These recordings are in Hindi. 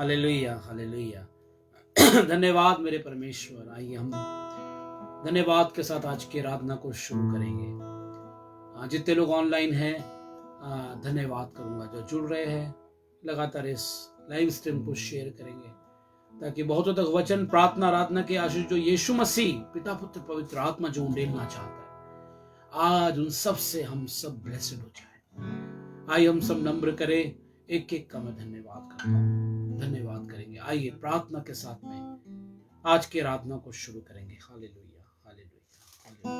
Hallelujah, hallelujah. धन्यवाद मेरे परमेश्वर। आइए हम धन्यवाद के साथ आज की आराधना को शुरू करेंगे। जितने लोग ऑनलाइन हैं धन्यवाद करूंगा, जो जुड़ रहे हैं लगातार इस लाइव स्ट्रीम को शेयर करेंगे ताकि बहुतों तक वचन, प्रार्थना, आराधना के आशीष जो यीशु मसीह पिता, पुत्र, पवित्र आत्मा जो उंडेलना चाहता है, आज उन सब से हम सब ब्लेस्ड हो जाए। आइए हम सब नम्र करें, एक एक का मैं धन्यवाद करता हूँ, धन्यवाद करेंगे। आइए प्रार्थना के साथ में आज की आराधना को शुरू करेंगे। Hallelujah, hallelujah, hallelujah.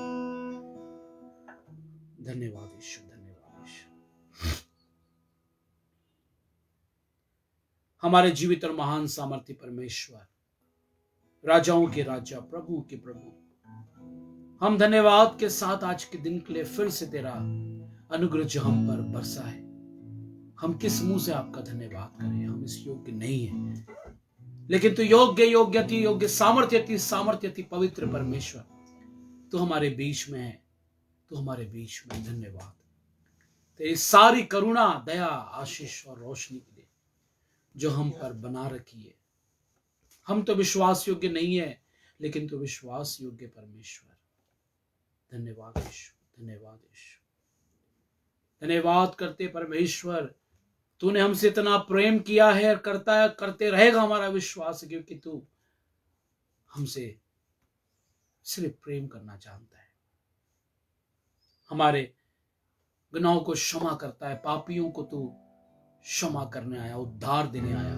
धन्यवाद यीशु, धन्यवाद यीशु। हमारे जीवित और महान सामर्थ्य परमेश्वर, राजाओं के राजा, प्रभु के प्रभु, हम धन्यवाद के साथ आज के दिन के लिए फिर से तेरा अनुग्रह जो हम पर बरसा है, हम किस मुंह से आपका धन्यवाद करें। हम इस योग्य नहीं है, लेकिन तू योग्य, योग्यति, योग्य, सामर्थ्यति, सामर्थ्यति, पवित्र परमेश्वर, तू हमारे बीच में है, तू हमारे बीच में। धन्यवाद तेरी सारी करुणा, दया, आशीष और रोशनी के लिए जो हम पर बना रखी है। हम तो विश्वास योग्य नहीं है, लेकिन तू विश्वास योग्य परमेश्वर। धन्यवाद यीशु, धन्यवाद यीशु। धन्यवाद करते परमेश्वर, तूने हमसे इतना प्रेम किया है, करते रहेगा हमारा विश्वास, क्योंकि तू हमसे सिर्फ प्रेम करना जानता है। हमारे गुनाहों को क्षमा करता है, पापियों को तू क्षमा करने आया, उद्धार देने आया,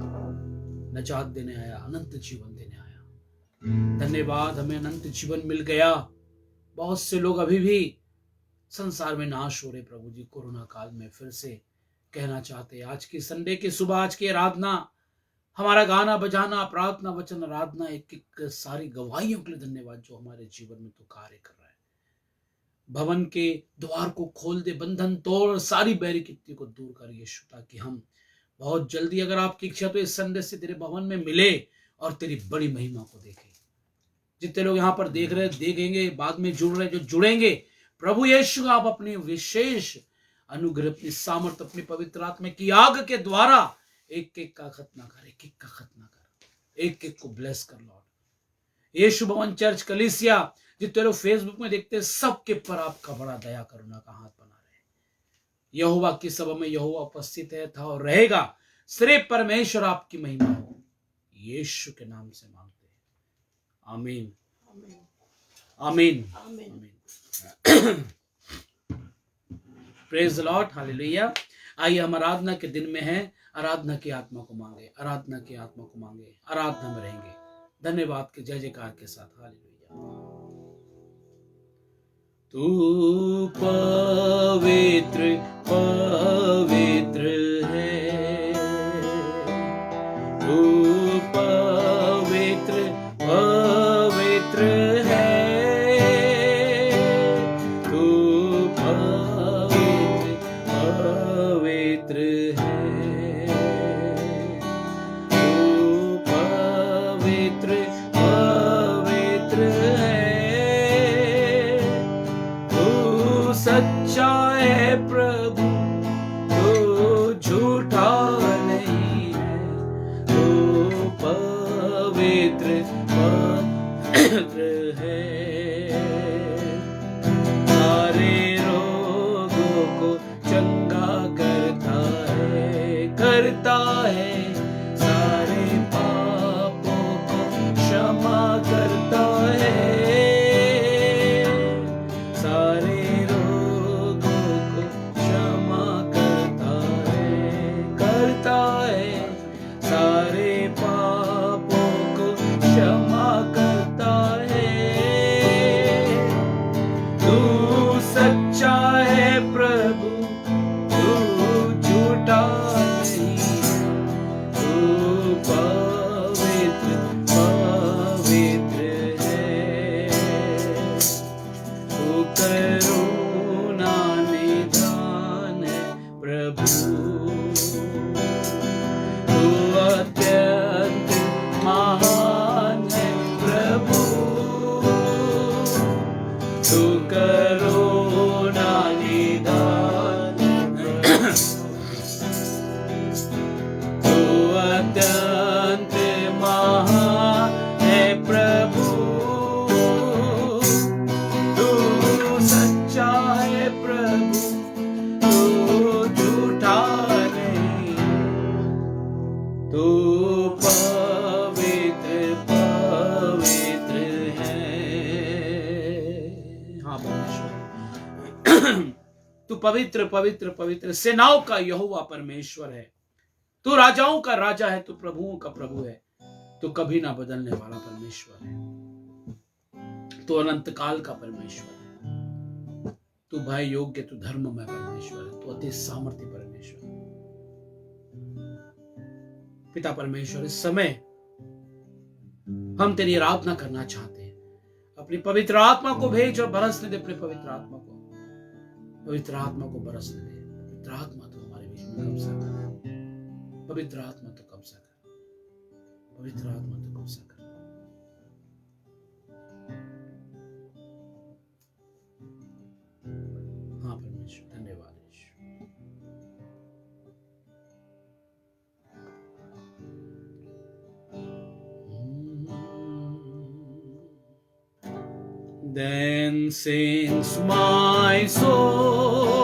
नजात देने आया, अनंत जीवन देने आया। धन्यवाद, हमें अनंत जीवन मिल गया। बहुत से लोग अभी भी संसार में नाश हो रहे प्रभु जी, कोरोना काल में फिर से कहना चाहते हैं। आज की संडे की सुबह, आज की आराधना, हमारा गाना बजाना, प्रार्थना, वचन, आराधना, एक एक सारी गवाहियों के लिए धन्यवाद जो हमारे जीवन में तो कार्य कर रहा है। भवन के द्वार को खोल दे, बंधन तोड़ और सारी बैरी कित्ती को दूर कर यीशु, ताकि हम बहुत जल्दी, अगर आपकी इच्छा तो इस संडे से तेरे भवन में मिले और तेरी बड़ी महिमा को देखें। जितने लोग यहाँ पर देख रहे, देखेंगे, बाद में जुड़ रहे, जो जुड़ेंगे, प्रभु यीशु आप अपनी विशेष अनुग्रह, अपनी सामर्थ, अपनी पवित्र आत्मा की आग के द्वारा एक एक का खतना कर, एक एक का खतना कर, एक एक को ब्लेस कर लॉर्ड। यीशु भवन चर्च कलीसिया, जितने लोग फेसबुक में देखते हैं, सबके पर आपका बड़ा दया करुणा का हाथ बना रहे। यहोवा की सभा में यहोवा उपस्थित है, था और रहेगा। सिर्फ परमेश्वर आपकी महिमा हो, यीशु के नाम से मांगते हैं, आमीन, आमीन, आमीन। Praise the Lord, hallelujah. आइए हम आराधना के दिन में हैं, आराधना की आत्मा को मांगे, आराधना की आत्मा को मांगे, आराधना में रहेंगे धन्यवाद के जय जयकार के साथ। हालेलुया। तू पवित्र पवित्र है, तू पवित्र पवित्र है, तू पवित्र पवित्र है, तू पवित्र पवित्र है, तू सच्चा है प्रभु, तू झूठा नहीं है, तू पवित्र पवित्र है। सारे रोगों को चंगा करता है, सारे पापों को क्षमा करता है, सारे रोगों को क्षमा करता है, सारे पापों को क्षमा करता है। तू सच्चा है प्रभु, तू झूठा नहीं, तू पवित्र पवित्र है, तू करुणा निधान है प्रभु, तू अत्यंत महान है प्रभु, तू करुणा निधान, तू अत्यंत अनंत महान है प्रभु, तू सच्चा है प्रभु, तू झूठा नहीं, तू पवित्र पवित्र है। हाँ परमेश्वर, तू पवित्र पवित्र पवित्र सेनाओं का यहोवा परमेश्वर है। तू राजाओं का राजा है, तू प्रभुओं का प्रभु है, तू कभी ना बदलने वाला परमेश्वर है, तू अनंत काल का परमेश्वर है, तू भय योग्य, तू धर्ममय परमेश्वर है, तू अति सामर्थ्य परमेश्वर है। पिता परमेश्वर, इस समय हम तेरी आराधना करना चाहते हैं। अपनी पवित्र आत्मा को भेज और बरसने दे, अपने पवित्र आत्मा को, पवित्र आत्मा को बरसने दे। पवित्र आत्मा तो हमारे बीच में कब्जा कर, पवित्र आत्मा तो कब्जा कर, पवित्र आत्मा तो कब्जा कर। हाँ परमेश्वर, धन्यवाद यीशु। Then sings my soul,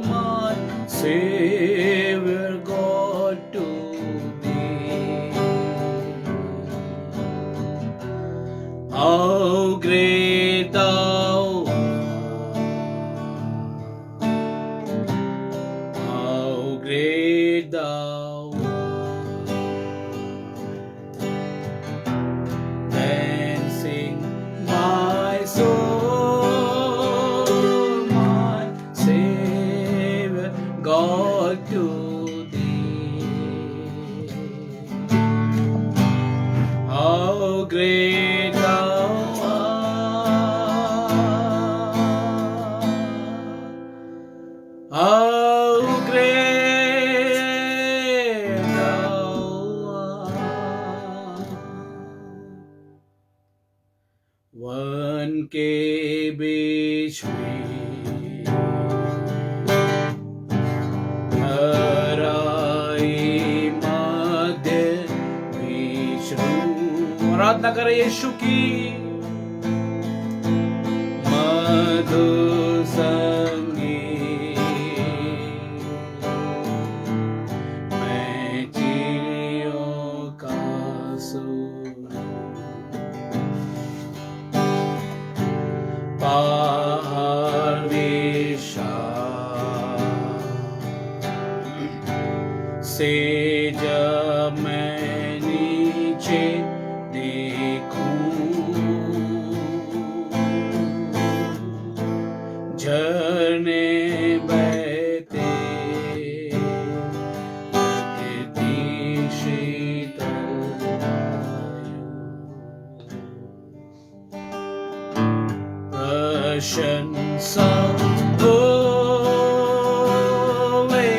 my Savior God, to thee. How great thou art, how great thou art. Then sing my soul, my Savior God, to thee. How great thou art, how great thou art. One के बीच में हराई मध्य बीच रूह। आराधना करें यीशु की। मधुर संगीत मैं चिड़ियों का सुर, पहाड़ विशाल से जब मैं नीचे देखूं, झरने बहते प्रकृति शीतल वायु, प्रशंसा होवे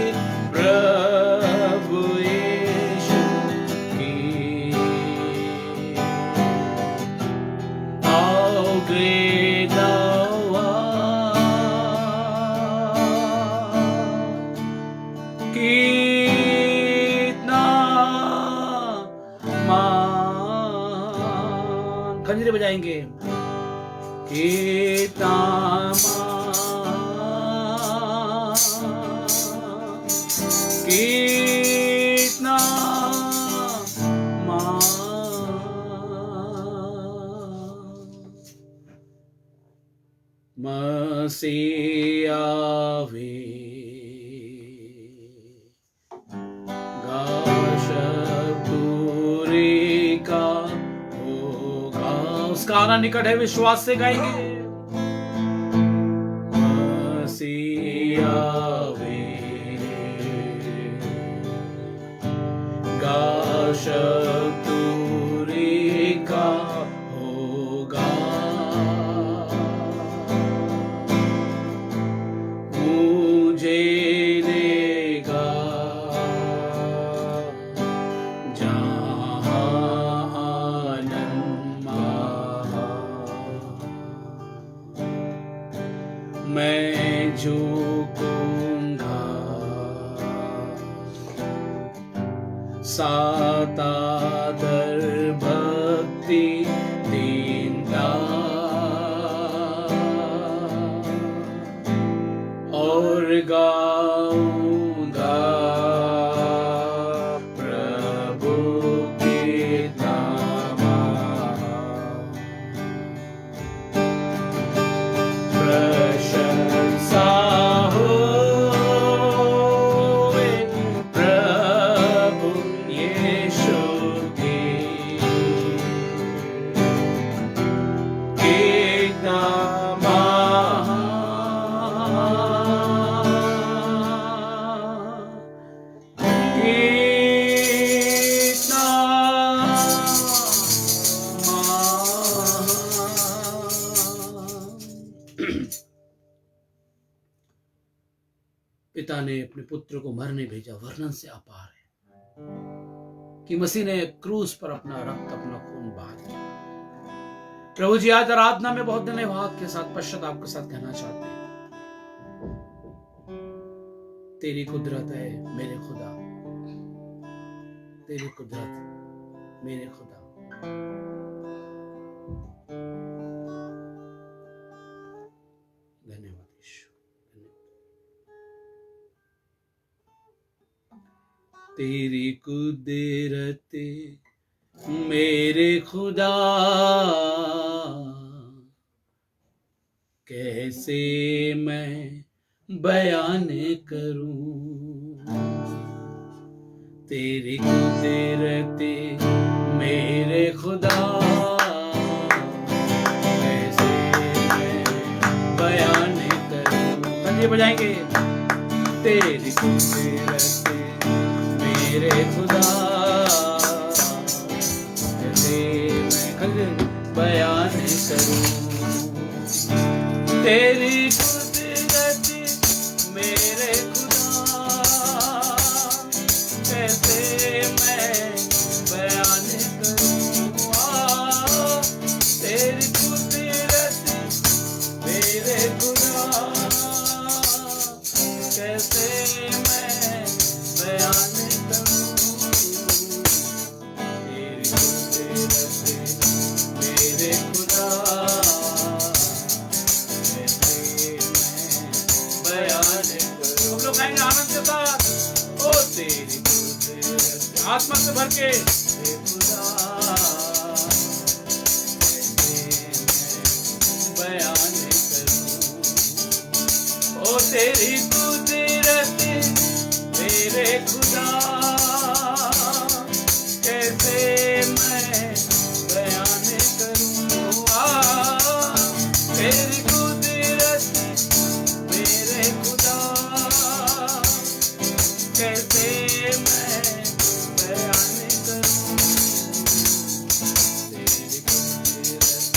प्रभु यीशु की। How great thou art, कितना मान। खंजरे बजाएंगे। कितना मान, कितना मान। मसीहा वे शब्दूरी का होगा, उसका आना निकट है, विश्वास से गाएंगे। मसीहा वे शब्दूरी का होगा, मुझे लेगा जहाँ आनंद महा। मैं झुकूंगा साथ आदर भक्ति दीनता और गाऊंगा प्रभु की प्रशंसा होवे प्रभु यीशु की कितना पिता ने अपने पुत्र को मरने भेजा, वर्णन से अपार है कि मसीह ने क्रूस पर अपना रक्त, अपना खून बहा दिया। प्रभु जी, आज आराधना में बहुत धन्यवाद के साथ, पश्चाताप के साथ कहना चाहते हैं, तेरी कुदरत है मेरे खुदा, तेरी कुदरत मेरे खुदा। धन्यवाद यीशु। तेरी कुदरत मेरे खुदा, कैसे मैं बयान करूं। तेरी कुदरत मेरे खुदा, कैसे मैं बयान करूं। कंधे बजाएंगे। तेरी कुदरत मेरे खुदा, कैसे मैं कंधे बयान करूं। तेरी कुदरत मेरे खुदा, कैसे मैं बयान करूं। तेरी कुदरत मेरे खुदा, कैसे मैं बयान करूं। तेरी कुदरत मेरे खुदा, हम लोग गाएंगे आनंद के साथ। ओ तेरी कुदरत, आत्मा से भर के, खुदा बयान करूं। ओ तेरी कुदरत मेरे खुदा, कैसे मैं बयान करूं। तेरी कुदरत मेरे खुदा, कैसे मैं बयान करूं। तेरी कुदरत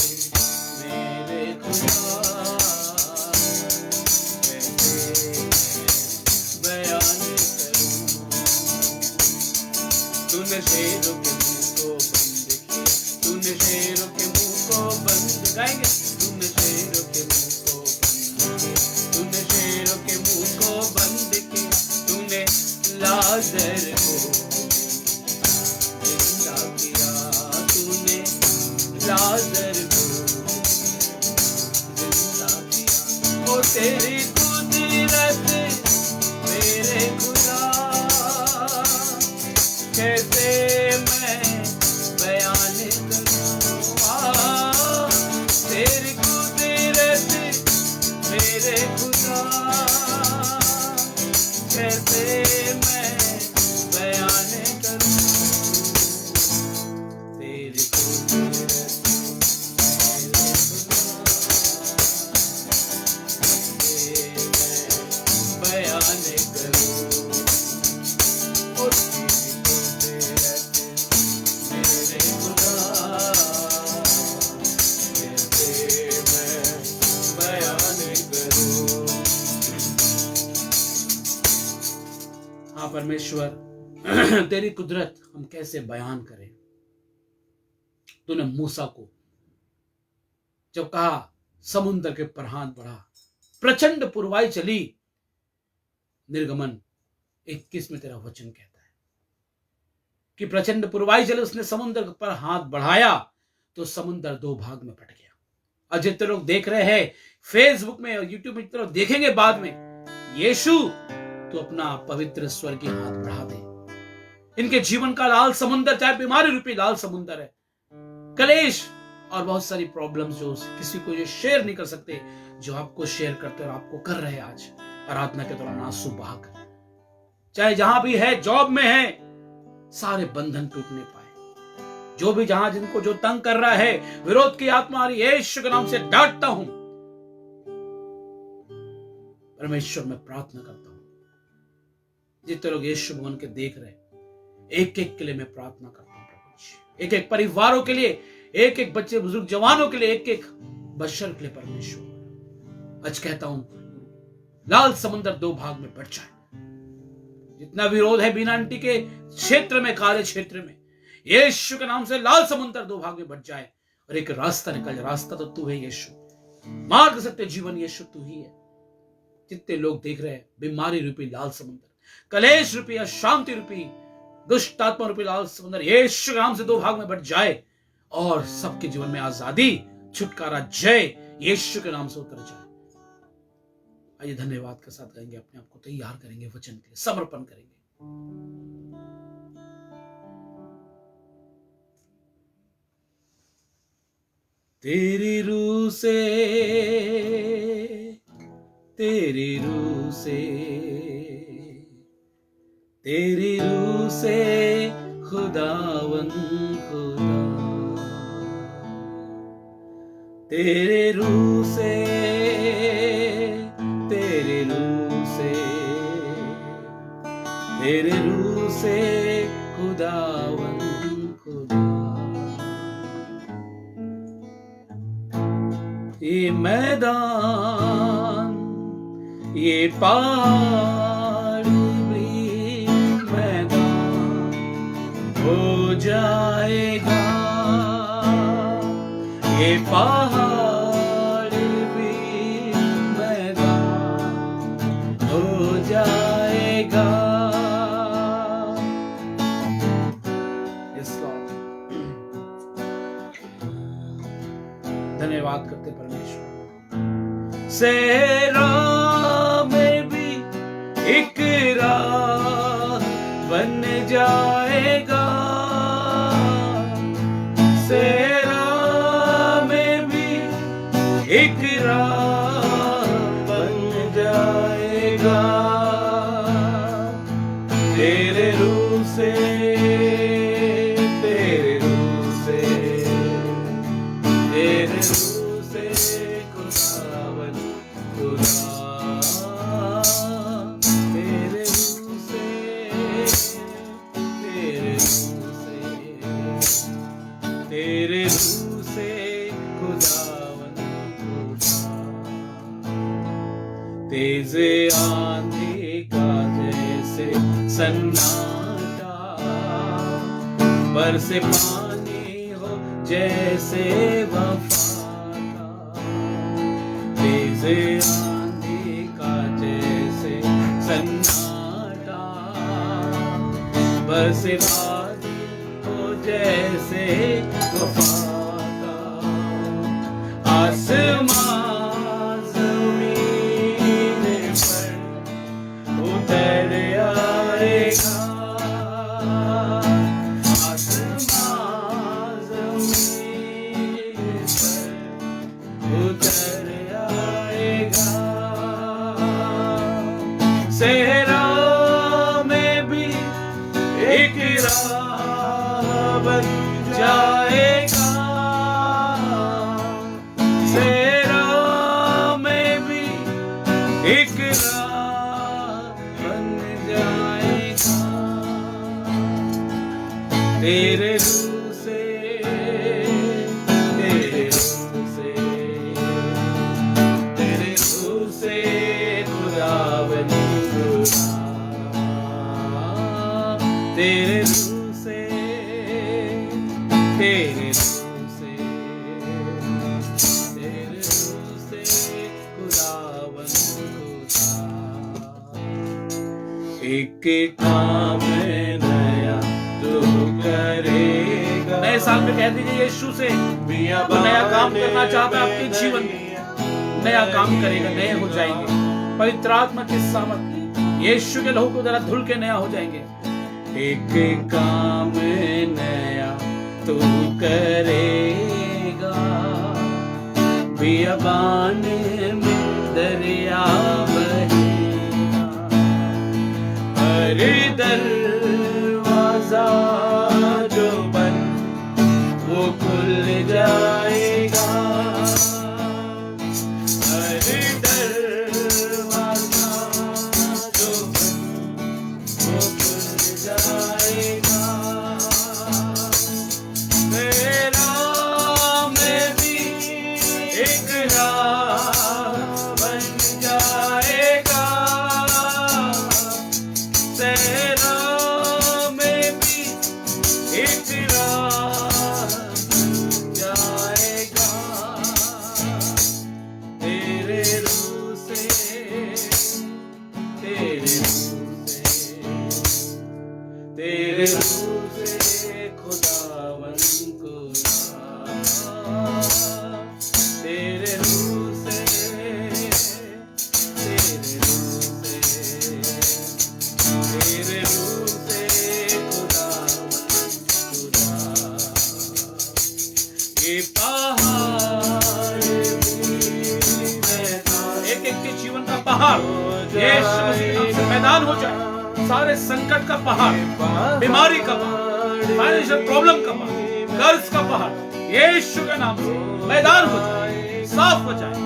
मेरे खुदा, कैसे मैं बयान करूं। तूने शेरों के मुंह को बंद किया, तूने शेरों के मुंह को बंद, गाएंगे। तूने शेरों के मुंह को बंद किया, तूने शेरों के मुंह को बंद किया। तूने लाजर को जिंदा किया, तूने लाजर को जिंदा किया। ओ तेरी कुदरत मेरे खुदा, कैसे मैं बयान करूं। तेरी कुदरत मेरे खुदा, कैसे मैं बयान करूं। तेरी कुदरत मेरे खुदा, कैसे मैं बयान करूं। और तेरी कुदरत मेरे खुदा, कैसे मैं बयान करूं। हाँ परमेश्वर, तेरी कुदरत हम कैसे बयान करें। तूने मूसा को जब कहा, समुद्र के प्रहान बढ़ा, प्रचंड पुरवाई चली। निर्गमन 21 में तेरा वचन कहता है कि प्रचंड पुरवाई चले, उसने समुद्र पर हाथ बढ़ाया तो समुद्र दो भाग में बट गया। और जितने लोग देख रहे हैं फेसबुक में और यूट्यूब में, जितने लोग देखेंगे बाद में, यीशु तो अपना पवित्र स्वर्गीय हाथ बढ़ा दे। इनके जीवन का लाल समुद्र, चाहे बीमारी रूपी लाल समुद्र है, कलेश और बहुत सारी प्रॉब्लम्स जो किसी को ये शेयर नहीं कर सकते, जो आपको शेयर करते और आपको कर रहे हैं आज आराधना के दौरान आंसू बहाकर, चाहे जहां भी है, जॉब में है, सारे बंधन टूटने पाए। जो भी जहां जिनको जो तंग कर रहा है, विरोध की आत्मा आ रही है, यीशु के नाम से डांटता हूं। परमेश्वर में प्रार्थना करता हूं, जितने लोग यीशु भगवान के देख रहे हैं, एक एक के लिए मैं प्रार्थना करता हूं प्रभु जी, एक एक परिवारों के लिए, एक एक बच्चे बुजुर्ग जवानों के लिए, एक एक बशर के लिए परमेश्वर आज कहता हूं, लाल समुद्र दो भाग में बट जाए। जितना विरोध है बीना आंटी के क्षेत्र में, कार्य क्षेत्र में, यीशु के नाम से लाल समुद्र दो भाग में बट जाए और एक रास्ता निकल जाए। रास्ता तो तू है यीशु, मार्ग सत्य जीवन यीशु तू ही है। जितने लोग देख रहे हैं, बीमारी रूपी लाल समुद्र, कलेश रूपी, अशांति रूपी, दुष्ट आत्मा रूपी लाल समुद्र यीशु के नाम से दो भाग में बट जाए और सबके जीवन में आजादी, छुटकारा, जय यीशु के नाम से उतर जाए। आइए धन्यवाद के साथ गाएंगे, अपने आप को तैयार करेंगे वचन के लिए, समर्पण करेंगे। तेरी रूह से, तेरी रूह से, तेरी रूह से खुदावन खुदा, तेरे रूह से, तेरे रूह से, तेरे रूह से खुदावन खुदा। ये मैदान, ये पहाड़ भी मैदान हो जाएगा, ये पहाड़ भी मैदान हो जाएगा। Yes, Lord. धन्यवाद करते परमेश्वर। सेरा में भी एक राह बन जाएगा, सेरा में भी एक राह बन जाएगा। तेरे रूह से, तेरे रूह से, तेरे रूह से खुदावन खुदा, तेरे रूह से, तेरे रूह से, तेरे रूह से खुदावन खुदा। तेज आंधी का जैसे सन्नाटा, बरसे पानी हो जैसे वफा का, तेज आंधी का जैसे सन्नाटा, बरसे पानी हो जैसे वफा का। आसमान जमीन पर उतर आएगा, आसमान जमीन पर उतर आएगा। सेहरा में भी एक राह बन जाएगा, सेहरा में भी एक राह बन जाएगा। तेरे रूह से, तेरे रूह से, तेरे रूह से खुदावन खुदा, तेरे रूह से, तेरे रूह से, तेरे रूह से खुदावन खुदा। एक काम नया जो करेगा। नए साल में कह दीजिए यीशु से, वो नया काम करना चाहता है आपके जीवन में, नया काम करेगा, नए हो जाएंगे। पवित्र आत्मा की सामर्थ यीशु के लहू को जरा धुल के नया हो जाएंगे। एक काम नया तू करेगा, बियाबान में दरिया बहेगा, हर दरवाजा जो बंद वो खुल जाएगा, हर दरवाजा जो बंद वो खुल जाएगा। तेरा में भी एक राह बन जाएगा, तेरा में भी एक राह बन जाएगा, तेरे रूह से, तेरे रूह से, तेरे रूह से खुदावन को ला, तेरे रूह से, तेरे रूह से, तेरे रूह से खुदावन को ला। ये पहाड़ भी मैदान, एक एक के जीवन का पहाड़ यीशु मसीह के नाम से मैदान हो जाए। सारे संकट का पहाड़, बीमारी का पहाड़, फाइनेंशियल प्रॉब्लम का पहाड़, कर्ज का पहाड़ यीशु के नाम से मैदान हो जाए, साफ हो जाए,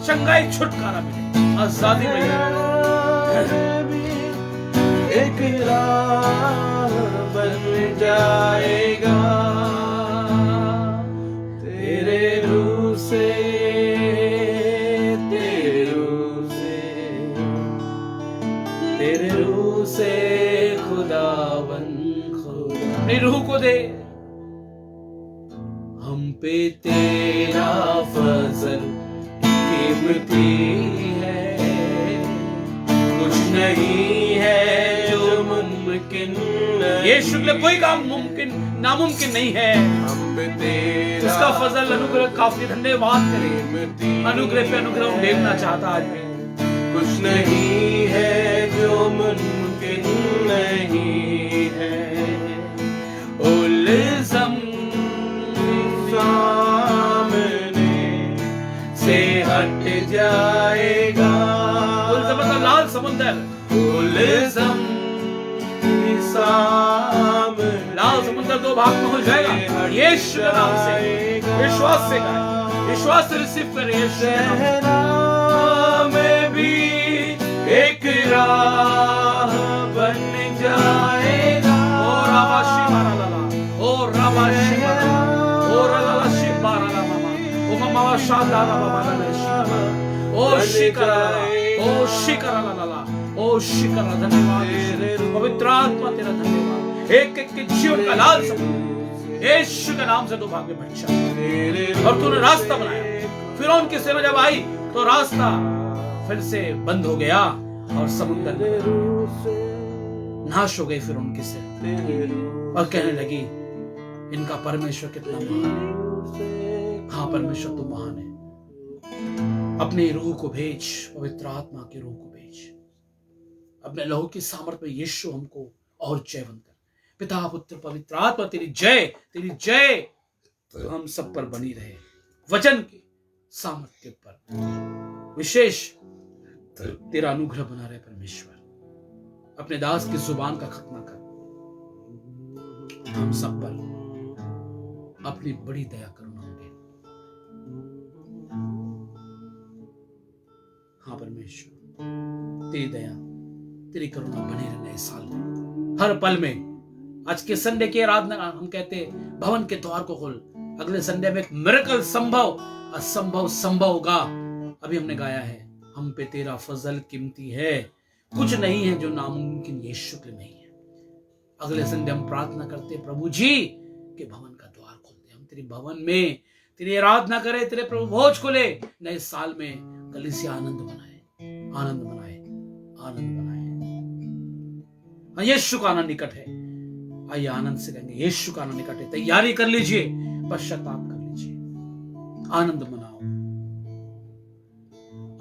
शंघाई छुटकारा मिले, आजादी मिले। एक राह बन जाएगा, तेरे रूह से, तेरे रूह से, तेरे रूह से खुदावन खुदा। अपनी रूह को दे, हम पे तेरा फजल कीमती है, कुछ नहीं है जो मुमकिन नहीं। यीशु के लिए कोई काम मुमकिन नामुमकिन नहीं है। हम पे तेरा उसका फजल अनुग्रह काफी, धन्यवाद करें। कीमती अनुग्रह पे अनुग्रह देखना चाहता आज भी। कुछ नहीं है जो मुमकिन नहीं है, उल्ज़म सामने से हट जाएगा, मतलब लाल समुंदर, उल्ज़म सामने, लाल समुंदर दो भाग में हो जाएगा यीशु के नाम से। विश्वास से गाएं, विश्वास से रिसीव करें यीशु के नाम से। सहरा में भी एक राह बन जाएगा, ओ राबाशी बारालाला, ओ राबाशी बारालाला, ओ रालाशी बारालाला, ओ मामा शादारा बाबाला शिकारा, ओ शिकारा, ओ शिकारालाला, ओ शिकारा। धन्यवाद यीशु। पवित्र आत्मा तेरा धन्यवाद। एक एक के जीवन का लाल समुद्र यीशु के नाम से दो भाग में बच जाए। और तूने रास्ता बनाया, फिरौन की सेना जब आई तो रास्ता फिर से बंद हो गया और समुद्र नाश हो गई फिरौन की सेना, और कहने लगी इनका परमेश्वर कितना महान है। हाँ, परमेश्वर तो महान है। अपनी रूह को भेज, पवित्र आत्मा की रूह को भेज, अपने लहू की सामर्थ में यीशु हमको और जयवंत कर। पिता पुत्र पवित्र आत्मा तेरी जय, तेरी जय तो हम सब पर बनी रहे। वचन की सामर्थ के ऊपर विशेष तेरा अनुग्रह बना रहे परमेश्वर। अपने दास की जुबान का खतना कर, हम सब पर अपनी बड़ी दया करुणा होंगे। हाँ परमेश्वर, तेरी दया तेरी करुणा बने रहने इस साल में, हर पल में। आज के संडे की आराधना हम कहते हैं भवन के द्वार को खोल। अगले संडे में एक मिरेकल संभव, असंभव संभव होगा। अभी हमने गाया है, हम पे तेरा फजल कीमती है, कुछ नहीं है जो नामुमकिन यीशु के नहीं है। अगले संडे हम प्रार्थना करते प्रभु जी के भवन का द्वार खोल दे, हम तेरे भवन में तेरी आराधना करें, तेरे प्रभु भोज खोले। नए साल में कलीसिया आनंद बनाए, आनंद बनाए, आनंद बनाए। यीशु का आना निकट है। आइए आनंद से कहेंगे यीशु का आनंद निकट है। तैयारी कर लीजिए, पश्चाताप कर लीजिए, आनंद मनाओ,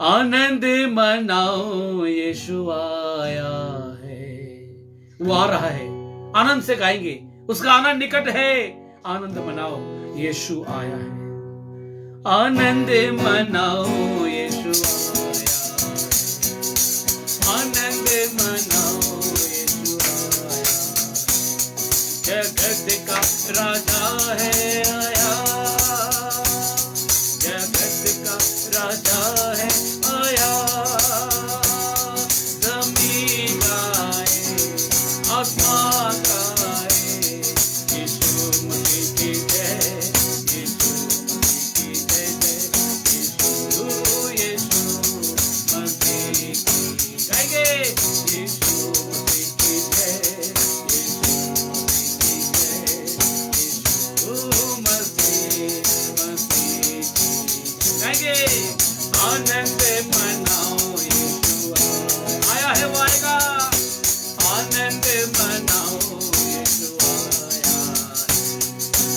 आनंद मनाओ, यीशु आया है। वो आ रहा है, आनंद से गाएंगे, उसका आनंद निकट है। आनंद मनाओ, यीशु आया है। आनंद मनाओ, यीशु आया है। आनंद मनाओ, यीशु आया है। जगत का राजा है आया, जगत का राजा है आया। ज़मीन गाए, आसमान गाए, यीशु मसीह की जय, यीशु मसीह की जय जय। यीशु मसीह की गाएंगे, यीशु मसीह की जय, यीशु मसीह की जय, यीशु मसीह की गाएंगे। आनंद मनाओ, यीशु आया है, वो आएगा। आनंद मनाओ, यीशु आया है।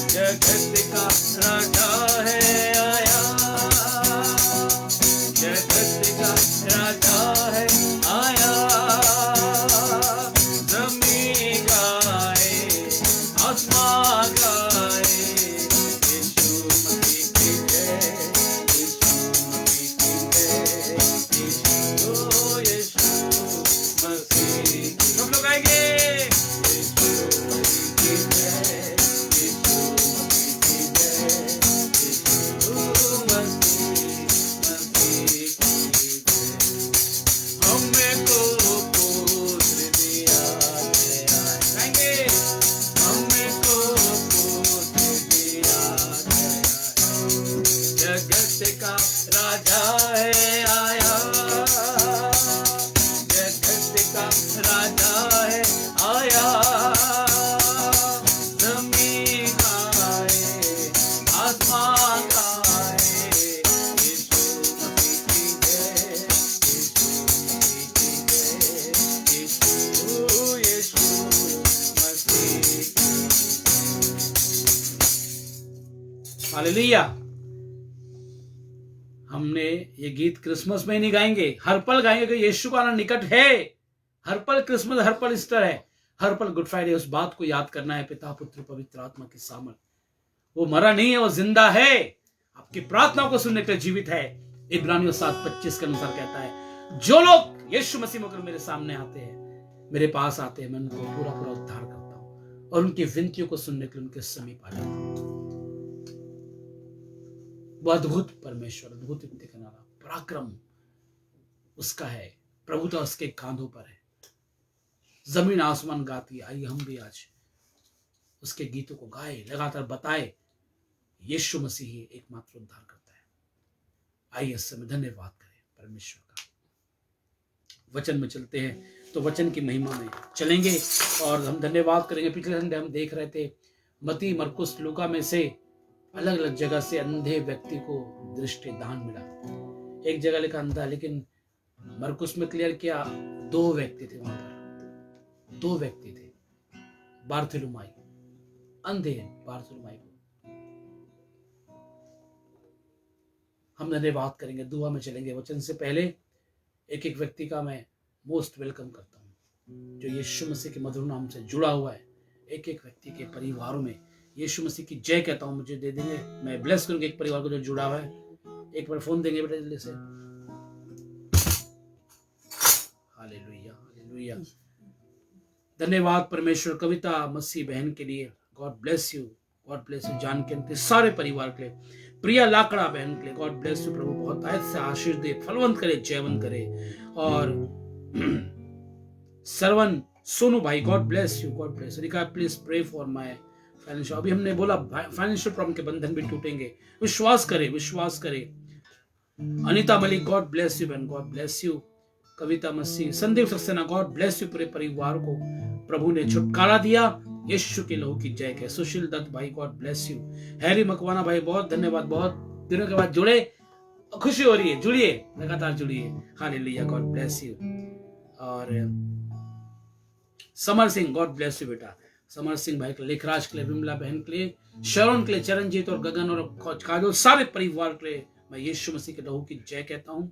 जगत का राजा है आया, जगत का राजा है आया। ज़मीन गाए, आसमान गाए, यीशु मसीह की जय, यीशु मसीह की जय, यीशु मसीह। सब लोग आएंगे, यीशु मसीह की जय, यीशु मसीह की जय, यीशु मसीह की जय। हमको पुत्र दिया गया है, गाएंगे। हमको पुत्र दिया गया है। जगत का राजा है आया, जगत का राजा है आया। ज़मीन गाए, आसमान गाए, यीशु मसीह की जय, यीशु मसीह की जय, यीशु मसीह। हालेलुया। हमने ये गीत क्रिसमस में ही नहीं गाएंगे, हर पल गाएंगे कि यीशु का आनंद निकट है। हर पल क्रिसमस, हर पल ईस्टर है, हर पल गुड फ्राइडे। उस बात को याद करना है, पिता पुत्र पवित्र आत्मा की सामर्थ। वो मरा नहीं है, वो जिंदा है, आपकी प्रार्थनाओं को सुनने के लिए जीवित है। इब्रानियों 7:25 के अनुसार कहता है, जो लोग यीशु मसीह में मेरे सामने आते हैं, मेरे पास आते हैं, मैं उनको पूरा पूरा उद्धार करता हूं और उनकी विनतियों को सुनने के लिए उनके समीप आ जाता हूं। वो अद्भुत परमेश्वर, अद्भुत युक्ति करने वाला, पराक्रम उसका है, प्रभुता उसके कांधों पर है। जमीन आसमान गाती है। आइए हम भी आज उसके गीतों को गाए, लगातार बताए, यीशु मसीह ही एकमात्र उद्धार करता है। आइए इस समय धन्यवाद करें परमेश्वर का। वचन में चलते हैं तो वचन की महिमा में चलेंगे और हम धन्यवाद करेंगे। पिछले संडे हम देख रहे थे मत्ती, मरकुस, लूका में से अलग अलग जगह से अंधे व्यक्ति को दृष्टि दान मिला। एक जगह लिखा अंधा, लेकिन मरकुस में क्लियर किया 2 व्यक्ति थे वहां पर, 2 व्यक्ति थे। बारथुलुमाई, अंधे बारथुलुमाई को हम धन्यवाद करेंगे, दुआ में चलेंगे। वचन से पहले एक एक व्यक्ति का मैं मोस्ट वेलकम करता हूं जो यीशु मसीह के मधुर नाम से जुड़ा हुआ है। एक एक व्यक्ति के परिवारों में यीशु मसीह की जय कहता हूं, मुझे दे देंगे, मैं ब्लेस करूंगा एक परिवार को जो जुड़ा हुआ है। एक बार फोन देंगे बेटा जल्दी से। Hallelujah, hallelujah. धन्यवाद परमेश्वर कविता मसीह बहन के लिए, God bless you, God bless you. जान के सारे परिवार के लिए, प्रिया लाकड़ा बहन के लिए, गॉड ब्लेस यू। प्रभु बहुत आयत से आशीष दे, फलवंत करे, जयवंत करे। और सरवन सोनू भाई, God bless you, God bless you. Please pray for my financial, अभी हमने बोला फाइनेंशियल प्रॉब्लम के बंधन भी टूटेंगे, विश्वास करे, विश्वास करे। Anita Malik, God bless you बहन, God bless you. Kavita Masih, Sandeep Saxena, God bless you. पूरे परिवार को प्रभु ने छुटकारा दिया, यीशु के लहू की जय के। सुशील दत्त भाई, God bless you. Harry Makwana भाई, बहुत धन्यवाद, बहुत दिनों के बाद जुड़े, खुशी हो रही है, जुड़िए, लगातार जुड़िए। Hallelujah, God bless you. और Samar Singh, God bless you बेटा। समर सिंह भाई के लिए, लेखराज के लिए, विमला बहन के लिए, शरण के लिए, चरणजीत और गगन और काजल, सारे परिवार के लिए मैं यीशु मसीह के लहू की जय कहता हूँ।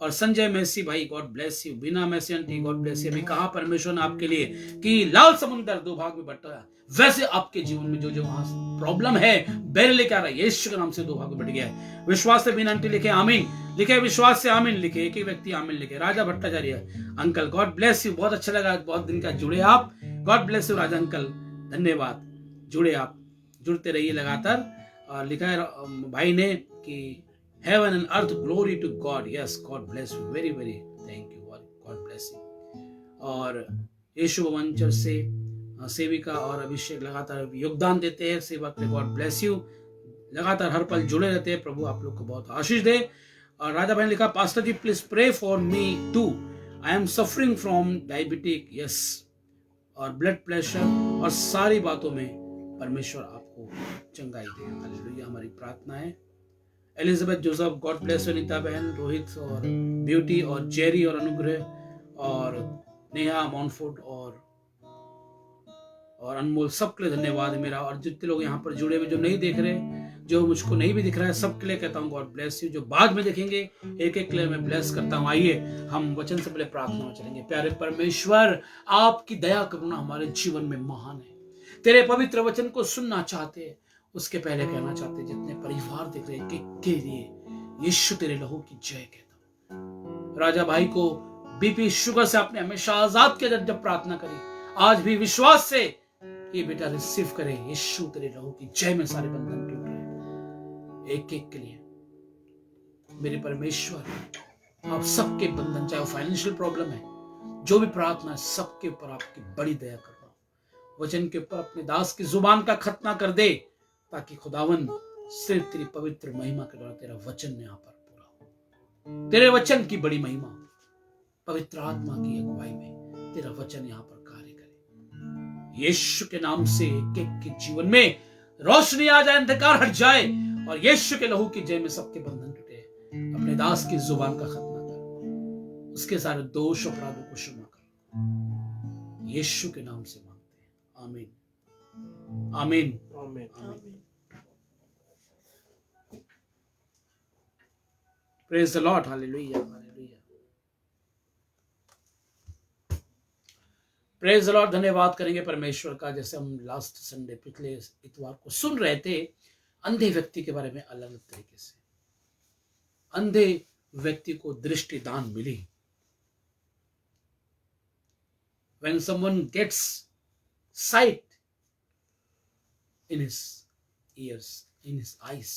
और संजय मैसी भाई, God bless you. Beena Massey aunty, God bless you. अभी कहा परमेश्वर ने आपके लिए कि लाल समुंदर 2 भाग में बटा, वैसे आपके जीवन में जो जो वहां प्रॉब्लम है बैर लेके आ रहा है, यीशु के नाम से 2 भाग में बट गया है। विश्वास से बीना आंटी लिखे आमीन लिखे, विश्वास से आमीन लिखे, एक ही व्यक्ति आमीन लिखे। Raja Bhattacharya uncle, God bless you, बहुत अच्छा लगा, बहुत दिन का जुड़े आप, God bless you Raja uncle, धन्यवाद, जुड़े आप, जुड़ते रहिए लगातार। और लिखा है भाई ने कि heaven and earth glory to God, yes, God bless you, very very thank you, God bless you। और यीशु भवन चर्च से सेविका और अभिषेक लगातार योगदान देते हैं सेवा के लिए, गॉड ब्लेस यू, लगातार हर पल जुड़े रहते हैं, प्रभु आप लोग को बहुत आशीष दे। और राजा भाई ने लिखा, pastor ji please pray for me too, I am suffering from diabetic, yes, और ब्लड प्रेशर और सारी बातों में परमेश्वर आपको चंगाई दे, हालेलुया, हमारी प्रार्थना है। Elizabeth Joseph, God bless you. Anita बहन, रोहित और ब्यूटी और जेरी और अनुग्रह और नेहा मॉनफोर्ड और अनमोल, सबके लिए धन्यवाद है मेरा। और जितने लोग यहाँ पर जुड़े हुए, जो नहीं देख रहे, जो मुझको नहीं भी दिख रहा है, सबके लिए कहता हूँ गॉड ब्लेस यू। जो बाद में देखेंगे एक एक के लिए मैं ब्लेस करता हूँ। आइए हम वचन से पहले प्रार्थना में चलेंगे। प्यारे परमेश्वर, आपकी दया करुणा हमारे जीवन में महान है। तेरे पवित्र वचन को सुनना चाहते हैं, उसके पहले कहना चाहते, जितने परिवार दिख रहे के लिए यीशु तेरे लहू की जय कहता हूं। राजा भाई को बीपी शुगर से आपने हमेशा आजाद किया जब प्रार्थना करी, आज भी विश्वास से ये बेटा रिसीव करे, यीशु तेरे लहू की जय में सारे बंधन टूट रहे एक एक के लिए। मेरे परमेश्वर, आप सबके बंधन, चाहे वो फाइनेंशियल प्रॉब्लम है, जो भी प्रार्थना है, सबके ऊपर आपकी बड़ी दया कर रहा हूं। वचन के ऊपर अपने दास की जुबान का खतना कर दे, ताकि खुदावन सिर्फ तेरी पवित्र महिमा के द्वारा तेरा वचन यहाँ पर पूरा हो। तेरे वचन की बड़ी महिमा, पवित्र आत्मा की अगुवाई में तेरा वचन यहाँ पर कार्य करे। यीशु के नाम से एक एक के जीवन में रोशनी आ जाए, अंधकार हट जाए, और यीशु के लहू की जय में सबके बंधन टूटे। अपने दास की जुबान का खतना कर, उसके सारे दोष अपराधों को क्षमा कर, यीशु के नाम से मांगते हैं, आमीन आमीन आमीन आमीन। Praise the Lord, hallelujah, hallelujah, praise the Lord। धन्यवाद करेंगे परमेश्वर का। जैसे हम लास्ट संडे, पिछले इतवार को सुन रहे थे अंधे व्यक्ति के बारे में, अलग अलग तरीके से अंधे व्यक्ति को दृष्टि दान मिली। When someone gets sight in his ears, in his eyes,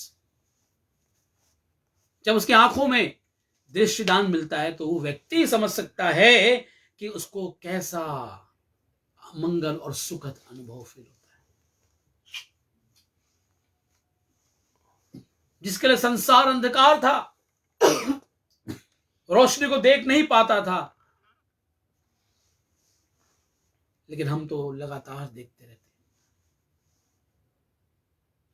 जब उसकी आंखों में दृष्टिदान मिलता है तो वो व्यक्ति समझ सकता है कि उसको कैसा मंगल और सुखद अनुभव फील होता है। जिसके लिए संसार अंधकार था, रोशनी को देख नहीं पाता था, लेकिन हम तो लगातार देखते रहते।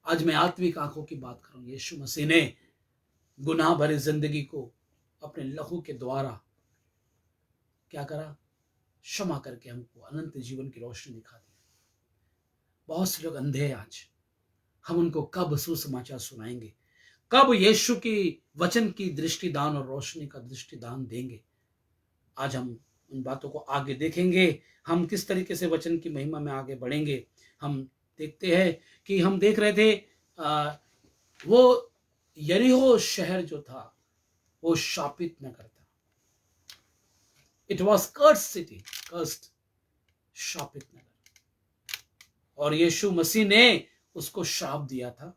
आज मैं आत्मिक आंखों की बात करूं। यीशु मसीह ने गुनाह भरी जिंदगी को अपने लहू के द्वारा क्या करा? क्षमा करके हमको अनंत जीवन की रोशनी दिखा दी। बहुत से लोग अंधे हैं आज, हम उनको कब सुसमाचार सुनाएंगे? कब यीशु की वचन की दृष्टिदान और रोशनी का दृष्टिदान देंगे? आज हम उन बातों को आगे देखेंगे, हम किस तरीके से वचन की महिमा में आगे बढ़ेंगे। हम देखते हैं कि हम देख रहे थे वो यरीहो शहर जो था वो शापित नगर था। It was cursed city, cursed, शापित नगर, और यीशु मसीह ने उसको श्राप दिया था।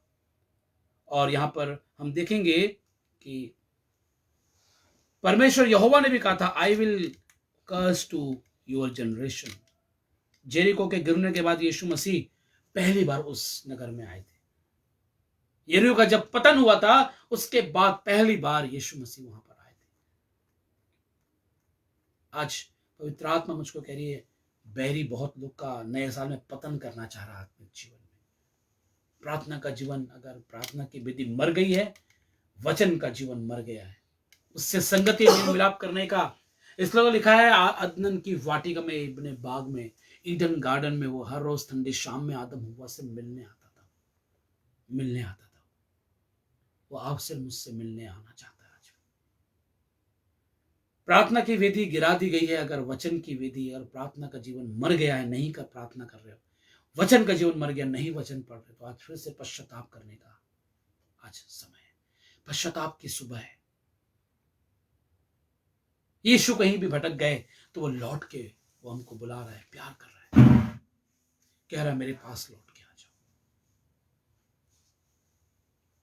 और यहां पर हम देखेंगे कि परमेश्वर यहोवा ने भी कहा था, I will curse to your generation. Jericho के गिरने के बाद यीशु मसीह पहली बार उस नगर में आए थे। यरीहो का जब पतन हुआ था उसके बाद पहली बार यीशु मसीह वहां पर आए थे। आज पवित्र आत्मा मुझको कह रही है, बैरी बहुत लोग का नए साल में पतन करना चाह रहा है आत्मिक जीवन में। प्रार्थना का जीवन, अगर प्रार्थना की विधि मर गई है, वचन का जीवन मर गया है, उससे संगति मिलाप करने का। इसलिए लिखा है अदनन की वाटिका में, इब्ने बाग में ईडन गार्डन में वो हर रोज ठंडी शाम में आदम हव्वा से मिलने आता था। वो आपसे मुझसे मिलने आना चाहता है। आज प्रार्थना की वेदी गिरा दी गई है। अगर वचन की वेदी, अगर प्रार्थना का जीवन मर गया है, नहीं कर प्रार्थना कर रहे हो, वचन का जीवन मर गया, नहीं वचन पढ़ रहे, तो आज फिर से पश्चाताप करने का आज समय है। पश्चाताप की सुबह है। यीशु कहीं भी भटक गए तो वो लौट के वो हमको बुला रहा है, प्यार कर रहा है, कह रहा है मेरे पास लौट के आ जाओ।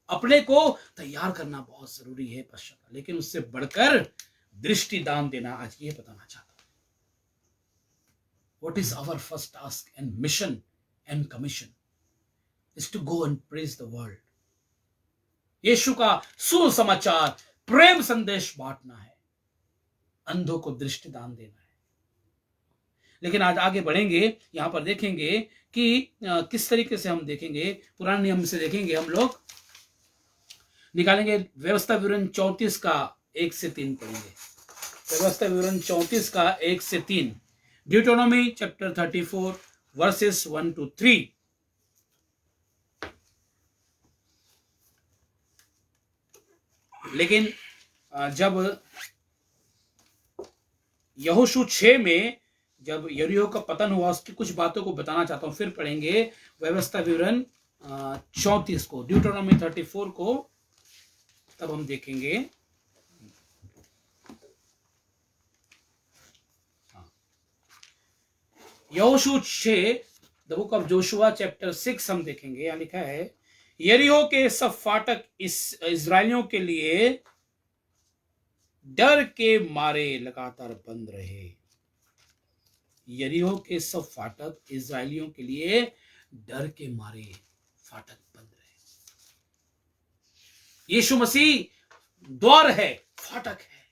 अपने को तैयार करना बहुत जरूरी है पश्चाताप, लेकिन उससे बढ़कर दृष्टि दान देना आज ये बताना चाहता हूं। What is our first task and mission and commission is to go and praise the world. यीशु का सुसमाचार प्रेम संदेश बांटना है, अंधों को दृष्टि दान देना है। लेकिन आज आगे बढ़ेंगे, यहां पर देखेंगे कि किस तरीके से हम देखेंगे, पुराने नियम से देखेंगे, हम लोग निकालेंगे व्यवस्था विवरण 34 का 1 से 3 पढ़ेंगे। व्यवस्था विवरण 34 का 1 से 3, ड्यूटोनॉमी चैप्टर 34 वर्सेस 1 to 3। लेकिन जब यहोशू 6 में जब यरीहो का पतन हुआ, उसकी कुछ बातों को बताना चाहता हूं। फिर पढ़ेंगे व्यवस्था विवरण 34 को, ड्यूटोनॉमी 34 को, तब हम देखेंगे। यहोशू 6, the book of Joshua chapter 6 हम देखेंगे। यहां लिखा है, यरीहो के सब फाटक इस इजरायलियों के लिए डर के मारे लगातार बंद रहे। यरीहो के सब फाटक इजरायलियों के लिए डर के मारे फाटक बंद रहे। यीशु मसीह द्वार है, फाटक है,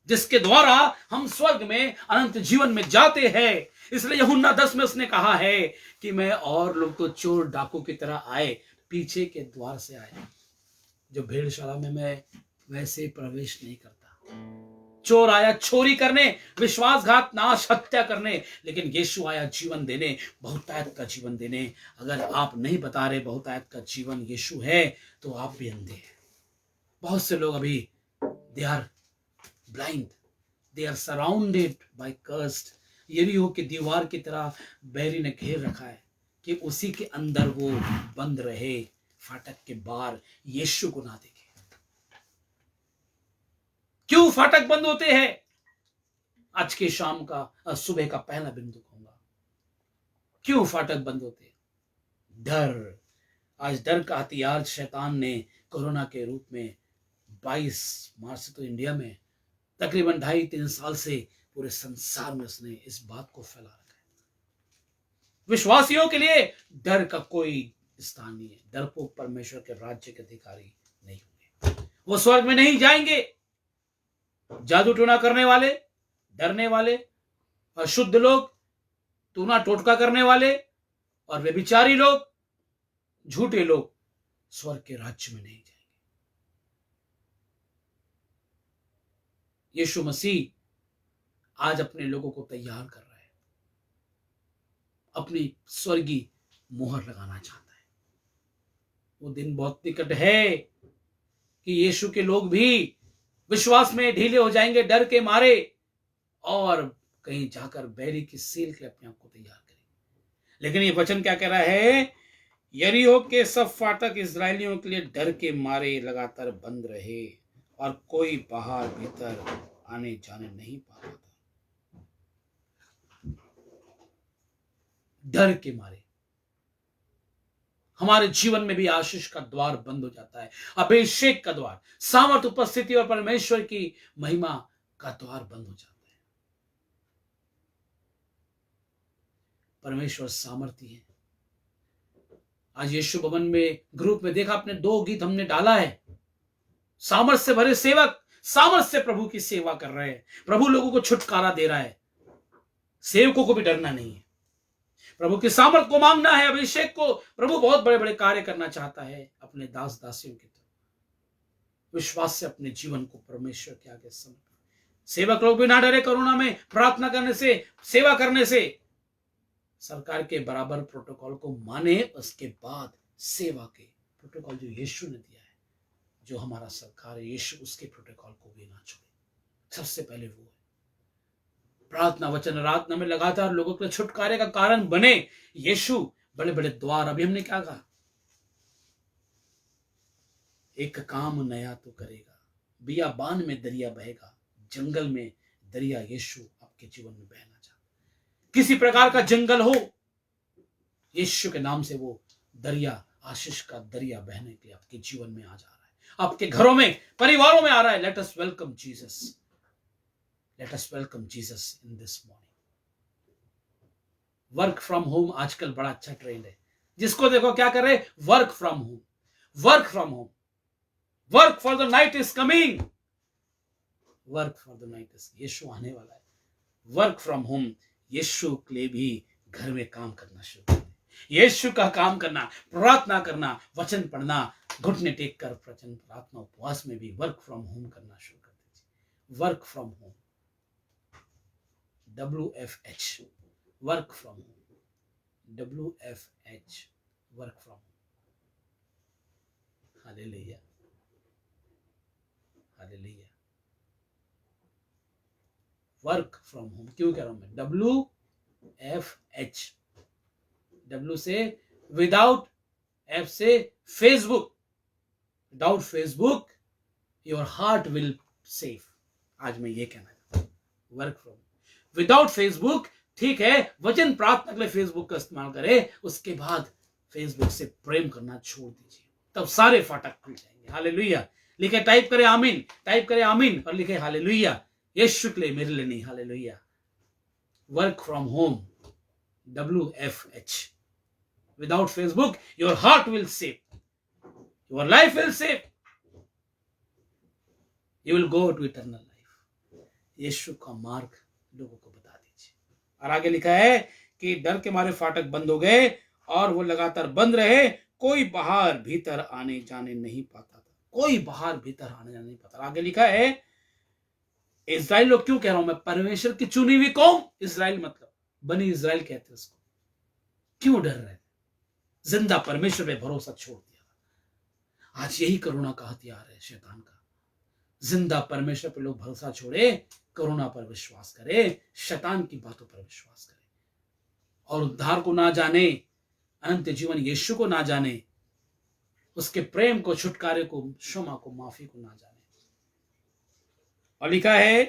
जिसके द्वारा हम स्वर्ग में अनंत जीवन में जाते हैं। इसलिए यूहन्ना 10 में उसने कहा है कि मैं और लोग तो चोर डाकू की तरह आए, पीछे के द्वार से आए। जो भेड़शाला में मैं वैसे प्रवेश नहीं करता। चोर आया चोरी करने, विश्वासघात, नाश, हत्या करने, लेकिन यीशु आया जीवन देने, बहुतायत का जीवन देने। अगर आप नहीं बता रहे बहुतायत का जीवन यीशु है, तो आप भी अंधे हैं। बहुत से लोग अभी they are blind, they are surrounded by cursed. यरीहो की दीवार की तरह बैरी ने घेर रखा है कि उसी के अंदर वो बंद रहे, फाटक के बाहर यीशु को ना देखे। क्यों फाटक बंद होते हैं? आज के शाम का सुबह का पहला बिंदु कहूंगा, क्यों फाटक बंद होते हैं? डर। आज डर का हथियार शैतान ने कोरोना के रूप में 22 मार्च से तो इंडिया में तकरीबन 2.5-3 साल से पूरे संसार में उसने इस बात को फैला रखा है। विश्वासियों के लिए डर का कोई स्थान नहीं है। डरपोक परमेश्वर के राज्य के अधिकारी नहीं होंगे, वो स्वर्ग में नहीं जाएंगे। जादू टोना करने वाले, डरने वाले, अशुद्ध लोग, टूना टोटका करने वाले और व्यभिचारी लोग, झूठे लोग स्वर्ग के राज्य में नहीं जाएंगे। यीशु मसीह आज अपने लोगों को तैयार कर रहा है, अपनी स्वर्गीय मोहर लगाना चाहता है। वो दिन बहुत निकट है कि यीशु के लोग भी विश्वास में ढीले हो जाएंगे डर के मारे, और कहीं जाकर बैरी की सील के अपने आप को तैयार करेंगे। लेकिन ये वचन क्या कह रहा है? यरीहो के सब फाटक इजरायलियों के लिए डर के मारे लगातार बंद रहे और कोई बाहर भीतर आने जाने नहीं पाता था। डर के मारे हमारे जीवन में भी आशीष का द्वार बंद हो जाता है, अभिषेक का द्वार, सामर्थ, उपस्थिति और परमेश्वर की महिमा का द्वार बंद हो जाता है। परमेश्वर सामर्थी है। आज यीशु भवन में ग्रुप में देखा आपने, 2 गीत हमने डाला है। सामर्थ से भरे सेवक सामर्थ से प्रभु की सेवा कर रहे हैं। प्रभु लोगों को छुटकारा दे रहा है। सेवकों को भी डरना नहीं है, प्रभु की सामर्थ को मांगना है, अभिषेक को। प्रभु बहुत बड़े बड़े कार्य करना चाहता है अपने दास दासियों की तरफ। विश्वास से अपने जीवन को परमेश्वर के आगे समर्पित, सेवक लोग भी ना डरे कोरोना में प्रार्थना करने से, सेवा करने से। सरकार के बराबर प्रोटोकॉल को माने, उसके बाद सेवा के प्रोटोकॉल जो यीशु ने दिया है, जो हमारा सरकार है यीशु, उसके प्रोटोकॉल को भी ना छोड़े। सबसे पहले वो है प्रार्थना, वचन, आराधना में लगातार लोगों के छुटकारे का कारण बने यीशु। बड़े बड़े द्वार, अभी हमने क्या कहा, एक काम नया तो करेगा, बियाबान में दरिया बहेगा, जंगल में दरिया यीशु आपके जीवन में बहना चाहता। किसी प्रकार का जंगल हो, यीशु के नाम से वो दरिया, आशीष का दरिया बहने के लिए आपके जीवन में आ जा रहा है, आपके घरों में, परिवारों में आ रहा है। Let us welcome Jesus, let us welcome Jesus in this morning. Work from home आजकल बड़ा अच्छा ट्रेंड है। जिसको देखो क्या कर रहे, work from home, work from home. Work for the night is coming, work for the night is, Yeshu आने वाला है। वर्क फ्रॉम होम, यीशु के लिए भी घर में काम करना शुरू कर दे। यीशु का काम करना, प्रार्थना करना, वचन पढ़ना, घुटने टेक कर वचन, प्रार्थना, उपवास में भी वर्क फ्रॉम होम करना शुरू कर दीजिए। Work from home, WFH, work from home, WFH, work from home. Hallelujah, hallelujah. Work from home क्यों कह रहा हूं मैं, WFH, W से विदाउट, F से Facebook. Without Facebook your heart will safe. आज मैं ये कहना चाहता हूं, वर्क फ्रॉम विदाउट फेसबुक। ठीक है, वचन प्रार्थना के लिए फेसबुक का इस्तेमाल करें, उसके बाद फेसबुक से प्रेम करना छोड़ दीजिए, तब सारे फाटक खुल जाएंगे। हालेलुया। लिखे, टाइप करें आमीन, टाइप करें आमीन और लिखे हालेलुया। यीशु के लिए, मेरे लिए नहीं। Hallelujah. Work from home, WFH, without Facebook your heart will save, your life will save, you will go to eternal life. Yeshu का मार्ग लोगों को बता दीजिए। और आगे लिखा है कि डर के मारे फाटक बंद हो गए और वो लगातार बंद रहे, कोई बाहर भीतर आने जाने नहीं पाता था, कोई बाहर भीतर आने जाने नहीं पाता। आगे लिखा है, इज़राइल लोग, क्यों कह रहा हूं मैं, परमेश्वर की चुनी हुई कौम, इज़राइल मतलब बनी इज़राइल कहते हैं उसको। क्यों डर रहे, जिंदा परमेश्वर पे भरोसा छोड़ दिया। आज यही कोरोना का हथियार है शैतान का। जिंदा परमेश्वर पे लोग भरोसा छोड़े, कोरोना पर विश्वास करे, शैतान की बातों पर विश्वास करे और उद्धार को ना जाने, अनंत जीवन यीशु को ना जाने, उसके प्रेम को, छुटकारे को, क्षमा को, माफी को ना जाने। और लिखा है,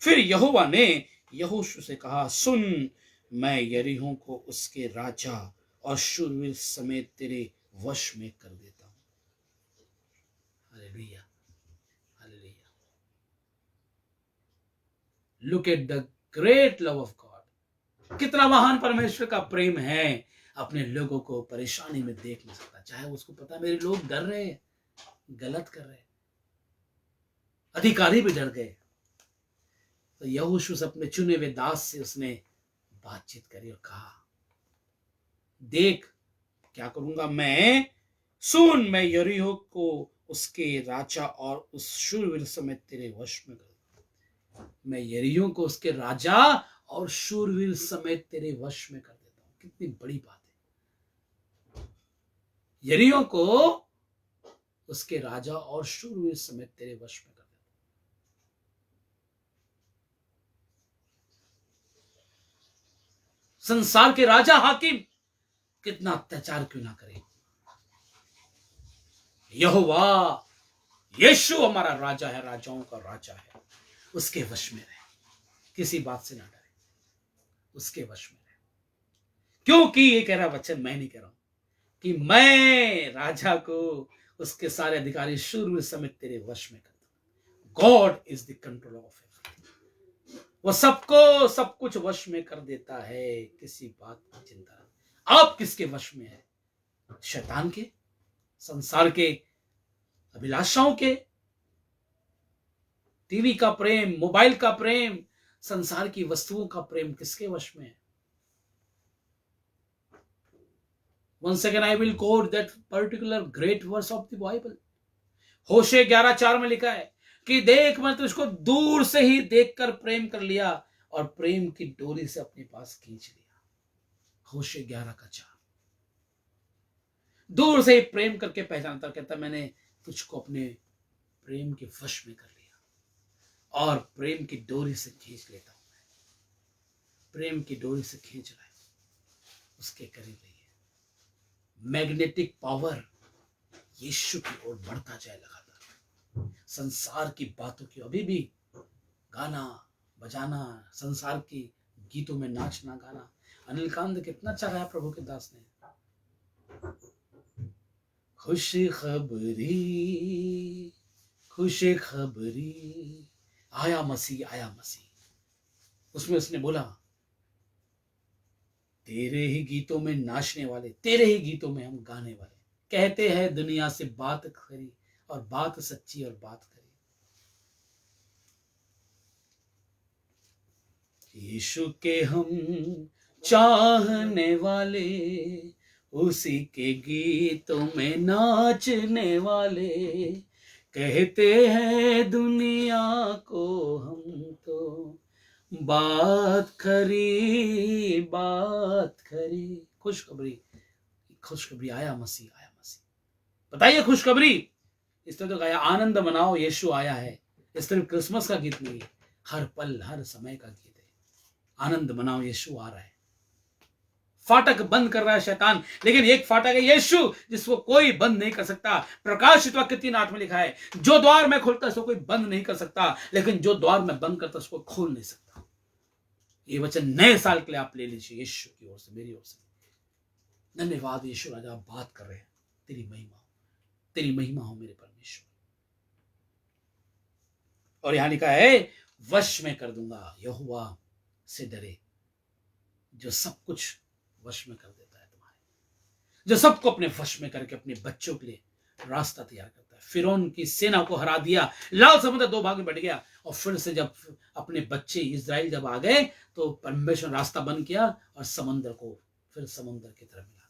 फिर यहोवा ने यहोशू से कहा, सुन, मैं यरीहो को उसके राजा और शूरवीर समेत तेरे वश में कर देता हूं। Hallelujah, hallelujah. Look at the great love of God. कितना महान परमेश्वर का प्रेम है, अपने लोगों को परेशानी में देख नहीं सकता। चाहे उसको पता मेरे लोग डर रहे हैं, गलत कर रहे हैं, अधिकारी भी डर गए, तो यहोशू से, अपने चुने हुए दास से उसने बातचीत करी और कहा, देख क्या करूंगा मैं, सुन, मैं यरीहो को उसके राजा और उस शूरवीर समेत तेरे वश में कर दूंगा। मैं यरीहो को उसके राजा और शूरवीर समेत तेरे वश में कर देता हूं। कितनी बड़ी बात है। यरीहो को उसके राजा और शूरवीर समेत तेरे वश में कर देता हूं। संसार के राजा, हाकिम कितना अत्याचार क्यों ना करे, यहोवा यीशु हमारा राजा है, राजाओं का राजा है, उसके वश में रहे, किसी बात से ना डरे, उसके वश में रहे। क्योंकि ये कह रहा वचन, मैं नहीं कह रहा हूं, कि मैं राजा को, उसके सारे अधिकारी शूरवीर समेत तेरे वश में कर दूं। God is the control of everything. वो सबको सब कुछ वश में कर देता है, किसी बात की चिंता नहीं। आप किसके वश में है? शैतान के, संसार के अभिलाषाओं के, टीवी का प्रेम, मोबाइल का प्रेम, संसार की वस्तुओं का प्रेम किसके वश में है? Once again I will quote that particular great verse of the Bible. होशे 11:4 में लिखा है, कि देख मैं तुझको दूर से ही देखकर प्रेम कर लिया और प्रेम की डोरी से अपने पास खींच लिया। होशे 11:4। दूर से ही प्रेम करके पहचानता, कहता मैंने तुझको अपने प्रेम के वश में कर लिया और प्रेम की डोरी से खींच लेता हूं मैं। प्रेम की डोरी से खींच रहा है, उसके करीब रहिए। मैग्नेटिक पावर यीशु की ओर बढ़ता जाए लगातार। संसार की बातों की, अभी भी गाना बजाना, संसार की गीतों में नाचना गाना। अनिल कांत कितना अच्छा गाया प्रभु के दास ने। खुशी खबरी खुशी खबरी, आया मसीह आया मसीह। उसमें उसने बोला तेरे ही गीतों में नाचने वाले, तेरे ही गीतों में हम गाने वाले, कहते हैं दुनिया से बात खरी और बात सच्ची और बात खरी। यीशु के हम चाहने वाले, उसी के गीतों में नाचने वाले, कहते हैं दुनिया को हम तो बात खरी बात खरी। खुशखबरी खुशखबरी, आया मसीह आया मसीह। बताइए खुशखबरी। इस तरह तो गाया आनंद मनाओ यीशु आया है। इस तरह क्रिसमस का गीत नहीं, हर पल हर समय का गीत है। आनंद मनाओ यीशु आ रहा है। फाटक बंद कर रहा है शैतान, लेकिन एक फाटक है यीशु जिसको कोई बंद नहीं कर सकता। प्रकाशित वाक्य 3:8 में लिखा है, जो द्वार मैं खोलता उसको कोई बंद नहीं कर सकता, लेकिन जो द्वार मैं बंद करता उसको खोल नहीं सकता। ये वचन नए साल के लिए आप ले लीजिए यीशु की ओर से, मेरी ओर से। धन्यवाद यीशु राजा, आप बात कर रहे हैं। तेरी महिमा हो मेरे परमेश्वर। और यहां लिखा है वश में कर दूंगा। यहोवा से डरे जो सब कुछ वश में कर देता है तुम्हारे, जो सबको अपने वश में करके अपने बच्चों के लिए रास्ता तैयार करता है। फिरौन की सेना को हरा दिया, लाल समुद्र 2 भाग में बढ़ गया, और फिर से जब अपने बच्चे इजराइल जब आ गए तो परमेश्वर रास्ता बंद किया और समंदर को फिर समंदर की तरफ मिला दिया।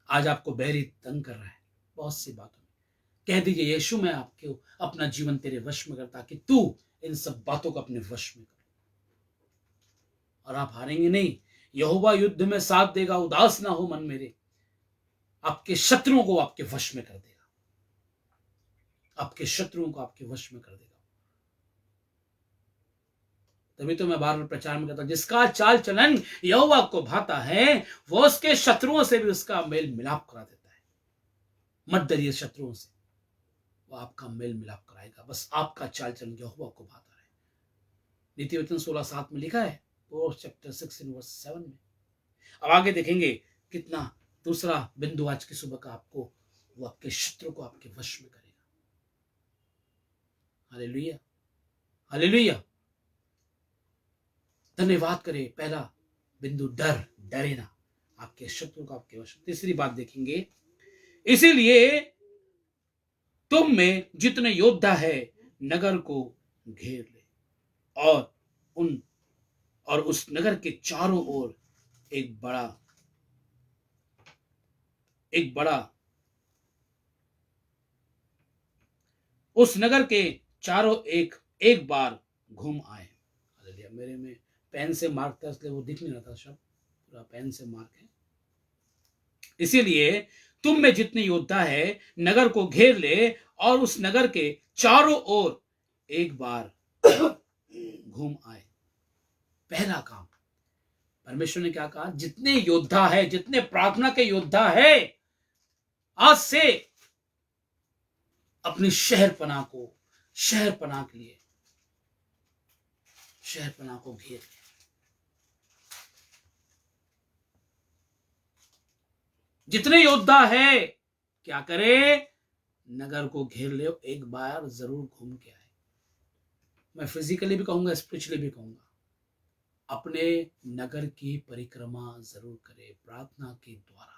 आज आपको बैरी तंग कर रहा है बहुत सी बातों में, कह दीजिए यीशु मैं आपको अपना जीवन तेरे वश में करता, कि तू इन सब बातों को अपने वश में कर, और आप हारेंगे नहीं। यहोवा युद्ध में साथ देगा, उदास ना हो मन मेरे। आपके शत्रुओं को आपके वश में कर देगा, आपके शत्रुओं को आपके वश में कर देगा। तभी तो मैं बार बार प्रचार में कहता हूं, जिसका चाल चलन यहोवा को भाता है वो उसके शत्रुओं से भी उसका मेल मिलाप करा देता है। मत डरिए शत्रुओं से, वो आपका मेल मिलाप कराएगा। बस आपका चाल चलन यहोवा को भाता है। नीति वचन 16:7 में लिखा है, चैप्टर 16:7 में। अब आगे देखेंगे कितना दूसरा बिंदु आज की सुबह का आपको, वो आपके शत्रु को आपके वश में करेगा। Hallelujah hallelujah. धन्यवाद करें। पहला बिंदु डरे ना, आपके शत्रु को आपके वश। तीसरी बात देखेंगे, इसीलिए तुम में जितने योद्धा है नगर को घेर ले और उस नगर के चारों ओर एक बड़ा उस नगर के चारों एक बार घूम आए। मेरे में पेन से मार्क था इसलिए वो दिख नहीं रहा था शब्द, पूरा पेन से मार्क है। इसीलिए तुम में जितने योद्धा है नगर को घेर ले और उस नगर के चारों ओर एक बार घूम आए। पहला काम परमेश्वर ने क्या कहा, जितने योद्धा है, जितने प्रार्थना के योद्धा है, आज से अपनी शहरपनाह के लिए शहरपनाह को घेर ले। जितने योद्धा है क्या करे, नगर को घेर ले, एक बार जरूर घूम के आए। मैं फिजिकली भी कहूंगा, स्पिरिचुअली भी कहूंगा, अपने नगर की परिक्रमा जरूर करें प्रार्थना के द्वारा।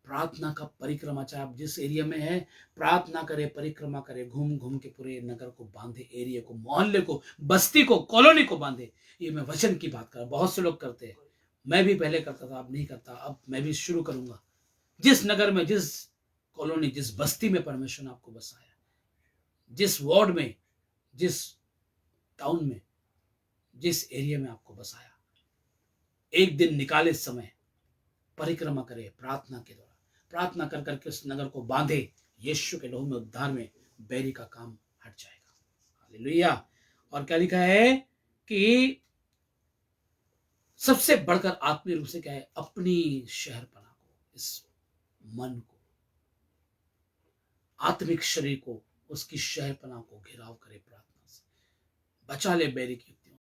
प्रार्थना का परिक्रमा, चाहे आप जिस एरिया में है, प्रार्थना करे, परिक्रमा करे, घूम घूम के पूरे नगर को बांधे, एरिया को, मोहल्ले को, बस्ती को, कॉलोनी को बांधे। ये मैं वचन की बात कर रहा हूं। बहुत से लोग करते हैं, मैं भी पहले करता था, अब नहीं करता, अब मैं भी शुरू करूंगा। जिस नगर में, जिस कॉलोनी, जिस बस्ती में परमेश्वर ने आपको बसाया, जिस वार्ड में, जिस टाउन में, जिस एरिया में आपको बसाया, एक दिन निकाले समय परिक्रमा करे प्रार्थना के द्वारा, प्रार्थना कर करके उस नगर को बांधे, यीशु के लहू में, उद्धार में बैरी का काम हट जाएगा। हालेलुया। और क्या लिखा है कि सबसे बढ़कर आत्मीय रूप से क्या है, अपनी शहरपना को, इस मन को, आत्मिक शरीर को, उसकी शहरपना को घेराव करे प्रार्थना से, बचा ले बैरी की युक्ति